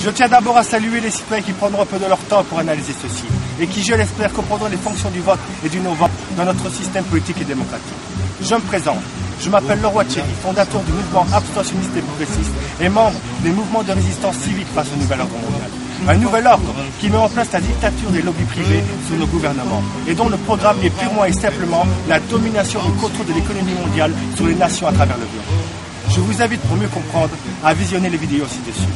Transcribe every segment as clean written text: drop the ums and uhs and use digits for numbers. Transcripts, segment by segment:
Je tiens d'abord à saluer les citoyens qui prendront un peu de leur temps pour analyser ceci et qui, je l'espère, comprendront les fonctions du vote et du non-vote dans notre système politique et démocratique. Je me présente. Je m'appelle Leroy Thierry, fondateur du mouvement abstentionniste et progressiste et membre des mouvements de résistance civique face au nouvel ordre mondial. Un nouvel ordre qui met en place la dictature des lobbies privés sur nos gouvernements et dont le programme est purement et simplement la domination et le contrôle de l'économie mondiale sur les nations à travers le globe. Je vous invite pour mieux comprendre à visionner les vidéos ci-dessus.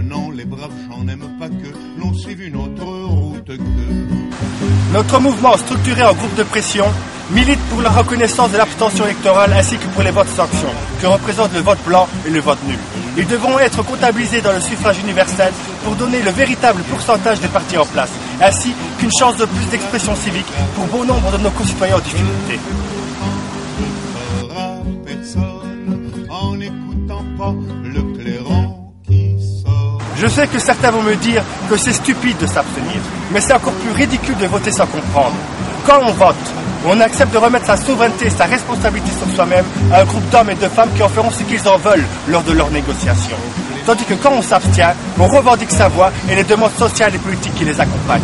Non, les braves, j'en aime pas que l'on suive une autre route que... Notre mouvement, structuré en groupe de pression, milite pour la reconnaissance de l'abstention électorale ainsi que pour les votes sanctions, que représentent le vote blanc et le vote nul. Ils devront être comptabilisés dans le suffrage universel pour donner le véritable pourcentage des partis en place, ainsi qu'une chance de plus d'expression civique pour bon nombre de nos concitoyens en difficulté. En n'écoutant pas le clairon qui sort. Je sais que certains vont me dire que c'est stupide de s'abstenir, mais c'est encore plus ridicule de voter sans comprendre. Quand on vote, on accepte de remettre sa souveraineté et sa responsabilité sur soi-même à un groupe d'hommes et de femmes qui en feront ce qu'ils en veulent lors de leurs négociations. Tandis que quand on s'abstient, on revendique sa voix et les demandes sociales et politiques qui les accompagnent.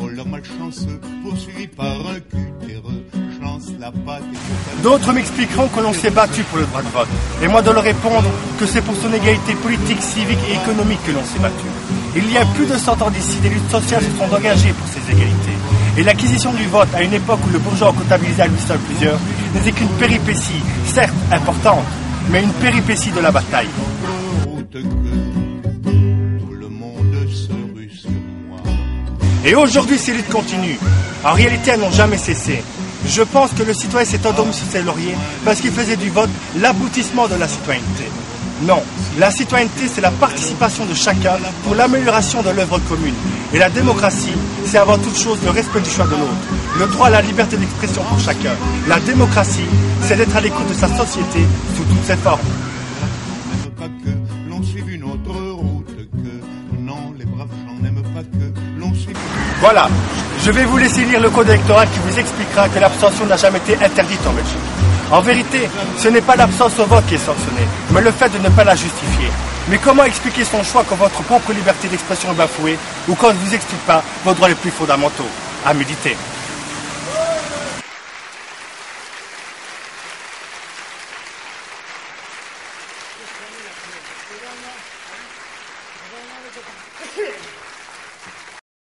Oh, leur malchanceux, poursuivi par un cutéreux, chance la patte et... D'autres m'expliqueront que l'on s'est battu pour le droit de vote, et moi de leur répondre que c'est pour son égalité politique, civique et économique que l'on s'est battu. Il y a plus de 100 ans d'ici, des luttes sociales se sont engagées pour ces égalités. Et l'acquisition du vote à une époque où le bourgeois en comptabilisait à lui seul plusieurs n'était qu'une péripétie, certes importante, mais une péripétie de la bataille. Et aujourd'hui, ces luttes continuent. En réalité, elles n'ont jamais cessé. Je pense que le citoyen s'est endormi sur ses lauriers parce qu'il faisait du vote l'aboutissement de la citoyenneté. Non, la citoyenneté, c'est la participation de chacun pour l'amélioration de l'œuvre commune. Et la démocratie, c'est avant toute chose le respect du choix de l'autre, le droit à la liberté d'expression pour chacun. La démocratie, c'est d'être à l'écoute de sa société sous toutes ses formes. Pas que l'on suive une autre route que... Non, les braves, j'en aime pas que l'on suive... Voilà, je vais vous laisser lire le code électoral qui vous expliquera que l'abstention n'a jamais été interdite en Belgique. En vérité, ce n'est pas l'absence au vote qui est sanctionnée, mais le fait de ne pas la justifier. Mais comment expliquer son choix quand votre propre liberté d'expression est bafouée ou quand on ne vous explique pas vos droits les plus fondamentaux? À méditer.